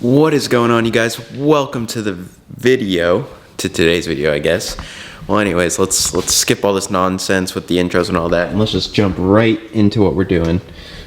What is going on, you guys? Welcome to the video, to today's video, I guess. Well, anyways, let's skip all this nonsense with the intros and all that, and let's just jump right into what we're doing.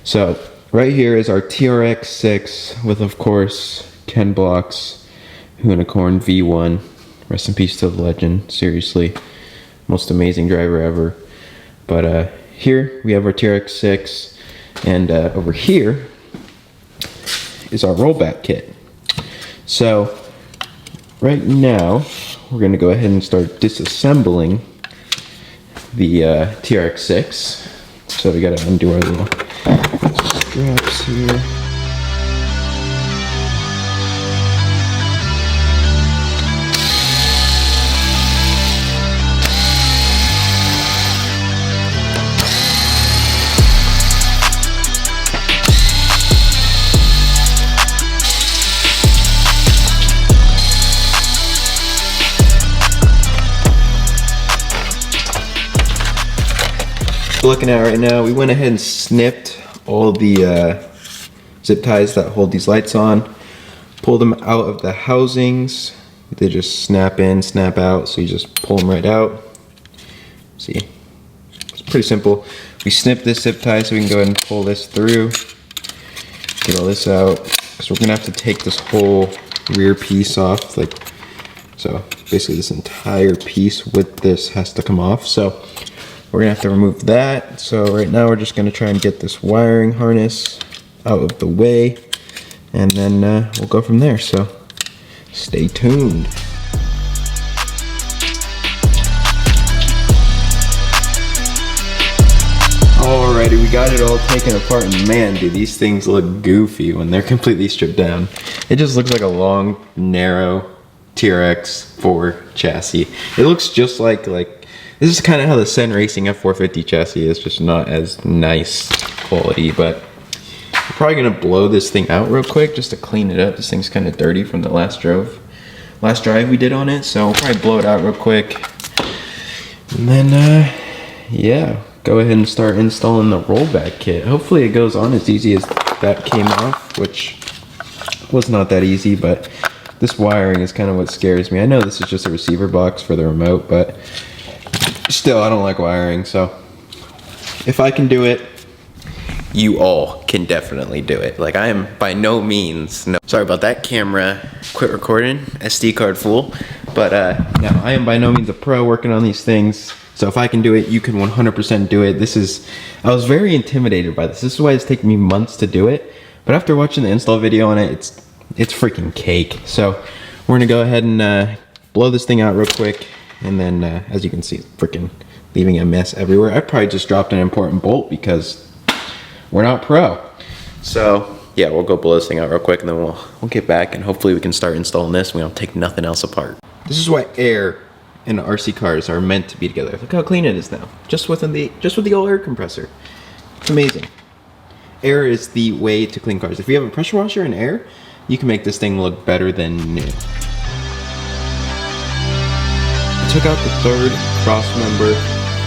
So, right here is our TRX-6 with, of course, Ken Block's Unicorn V1. Rest in peace to the legend, seriously. Most amazing driver ever. But here we have our TRX-6, and over here is our rollback kit. So right now we're going to go ahead and start disassembling the TRX-6. So we got to undo our little straps here. Looking at right now, we went ahead and snipped all the zip ties that hold these lights on, pulled them out of the housings. They just snap in, snap out, so you just pull them right out. See, it's pretty simple. We snipped this zip tie so we can go ahead and pull this through, get all this out, because we're gonna have to take this whole rear piece off. So basically this entire piece with this has to come off. So we're gonna have to remove that. So right now we're just gonna try and get this wiring harness out of the way, and then we'll go from there. So stay tuned. Alrighty, we got it all taken apart, and man, dude, these things look goofy when they're completely stripped down. It just looks like a long, narrow TRX-4 chassis. It looks just like this is kind of how the Sen Racing F450 chassis is, just not as nice quality. But we're probably gonna blow this thing out real quick just to clean it up. This thing's kind of dirty from the last drive we did on it, so we'll probably blow it out real quick. And then, yeah, go ahead and start installing the rollback kit. Hopefully it goes on as easy as that came off, which was not that easy, but this wiring is kind of what scares me. I know this is just a receiver box for the remote, but still, I don't like wiring, so if I can do it, you all can definitely do it. Like, I am by no means, sorry about that, camera quit recording, SD card full, but no, I am by no means a pro working on these things, so if I can do it, you can 100% do it. I was very intimidated by this. This is why it's taken me months to do it, but after watching the install video on it, it's freaking cake. So we're gonna go ahead and blow this thing out real quick. And then, as you can see, it's freaking leaving a mess everywhere. I probably just dropped an important bolt because we're not pro. So, yeah, we'll go blow this thing out real quick, and then we'll get back, and hopefully we can start installing this. We don't take nothing else apart. This is why air and RC cars are meant to be together. Look how clean it is now, just with the old air compressor. It's amazing. Air is the way to clean cars. If you have a pressure washer and air, you can make this thing look better than new. Took out the third cross member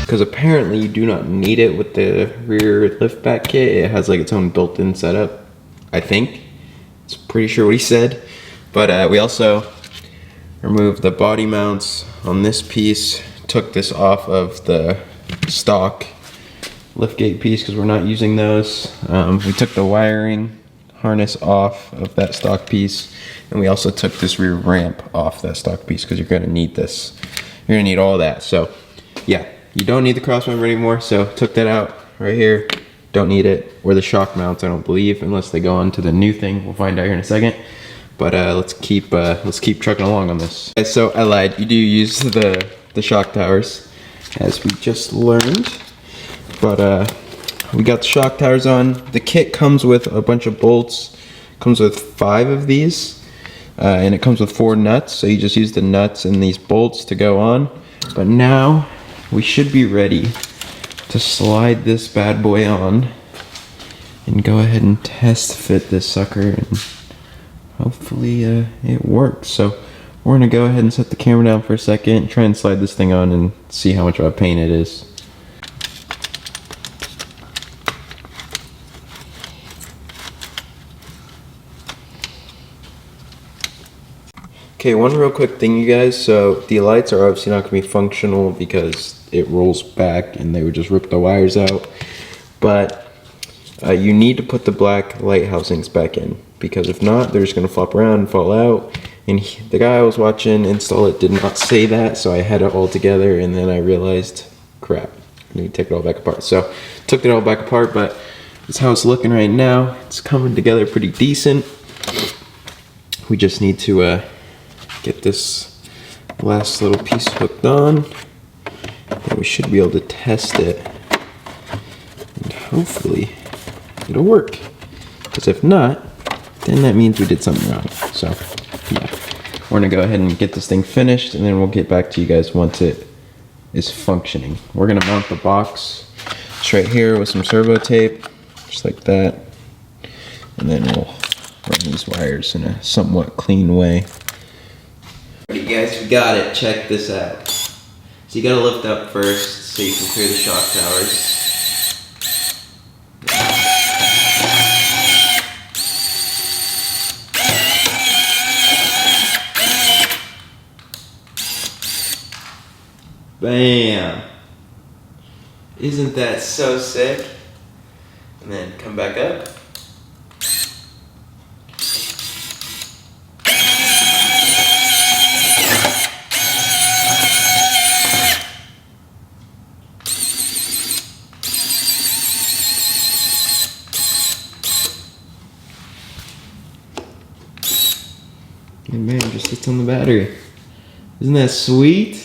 because apparently you do not need it with the rear lift back kit. It has like its own built-in setup, I think. It's pretty sure what he said. But we also removed the body mounts on this piece, took this off of the stock liftgate piece because we're not using those. We took the wiring harness off of that stock piece, and we also took this rear ramp off that stock piece because you're going to need this. You're gonna need all that. So yeah, you don't need the cross member anymore, so took that out right here. Don't need it. Or the shock mounts, I don't believe, unless they go on to the new thing. We'll find out here in a second. But let's keep trucking along on this. Okay, so I lied, you do use the shock towers, as we just learned. But we got the shock towers on. The kit comes with a bunch of bolts, comes with 5 of these. And it comes with 4 nuts, so you just use the nuts and these bolts to go on. But now we should be ready to slide this bad boy on and go ahead and test fit this sucker, and hopefully it works. So we're gonna go ahead and set the camera down for a second, try and slide this thing on and see how much of a pain it is. Okay, one real quick thing, you guys. So the lights are obviously not going to be functional because it rolls back and they would just rip the wires out. But you need to put the black light housings back in, because if not, they're just going to flop around and fall out. And the guy I was watching install it did not say that, so I had it all together, and then I realized, crap, I need to take it all back apart. So took it all back apart, but that's how it's looking right now. It's coming together pretty decent. We just need to get this last little piece hooked on, and we should be able to test it, and hopefully it'll work, because if not, then that means we did something wrong. So yeah, we're gonna go ahead and get this thing finished, and then we'll get back to you guys once it is functioning. We're gonna mount the box just right here with some servo tape, just like that, and then we'll run these wires in a somewhat clean way. Alright guys, we got it. Check this out. So you gotta lift up first so you can clear the shock towers. Bam! Isn't that so sick? And then come back up. And man, just sits on the battery. Isn't that sweet?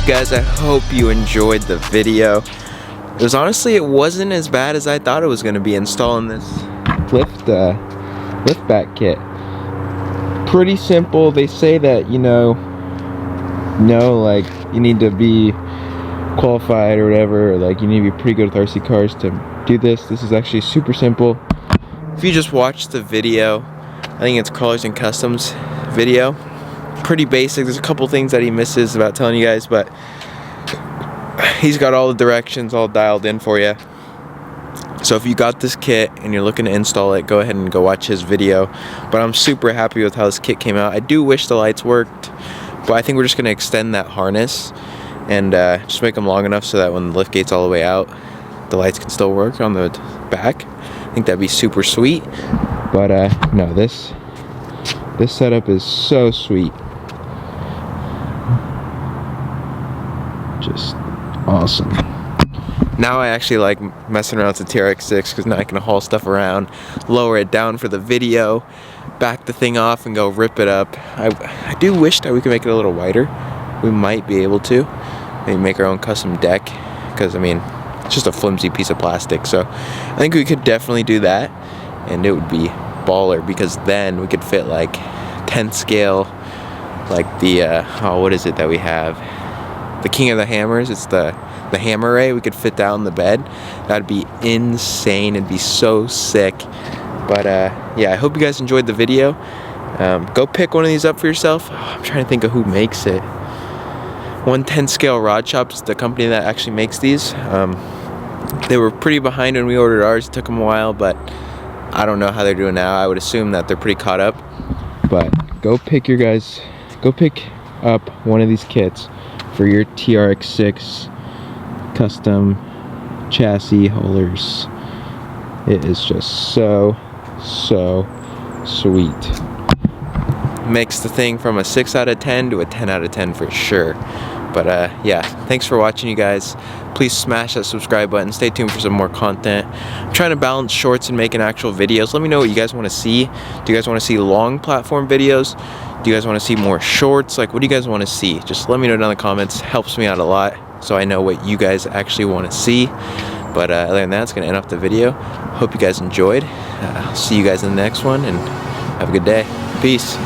Guys, I hope you enjoyed the video. It wasn't as bad as I thought it was going to be installing this lift back kit. Pretty simple. They say that, like you need to be qualified or whatever, or like you need to be pretty good with RC cars to do this. This is actually super simple. If you just watch the video, I think it's Colors and Customs video. Pretty basic. There's a couple things that he misses about telling you guys, but he's got all the directions all dialed in for you. So if you got this kit and you're looking to install it, go ahead and go watch his video. But I'm super happy with how this kit came out. I do wish the lights worked, but I think we're just going to extend that harness and just make them long enough so that when the lift gate's all the way out, the lights can still work on the back. I think that'd be super sweet. But no, this setup is so sweet. Just awesome. Now I actually like messing around with the TRX-6 because now I can haul stuff around, lower it down for the video, back the thing off and go rip it up. I do wish that we could make it a little wider. We might be able to. Maybe make our own custom deck, because I mean, it's just a flimsy piece of plastic. So I think we could definitely do that, and it would be baller, because then we could fit like 10 scale, like the what is it that we have, the King of the Hammers. It's the hammer ray. We could fit that on the bed. That'd be insane. It'd be so sick. But yeah, I hope you guys enjoyed the video. Go pick one of these up for yourself. I'm trying to think of who makes it. 110 Scale Rod Shop is the company that actually makes these. They were pretty behind when we ordered ours. It took them a while, but I don't know how they're doing now. I would assume that they're pretty caught up. But go pick up one of these kits for your TRX-6 custom chassis haulers. It is just so sweet. Makes the thing from a 6 out of 10 to a 10 out of 10 for sure. But yeah, thanks for watching, you guys. Please smash that subscribe button. Stay tuned for some more content. I'm trying to balance shorts and making actual videos. Let me know what you guys want to see. Do you guys want to see long platform videos? Do you guys want to see more shorts? Like, what do you guys want to see? Just let me know down in the comments. Helps me out a lot, so I know what you guys actually want to see. But other than that, it's going to end off the video. Hope you guys enjoyed. I'll see you guys in the next one, and have a good day. Peace.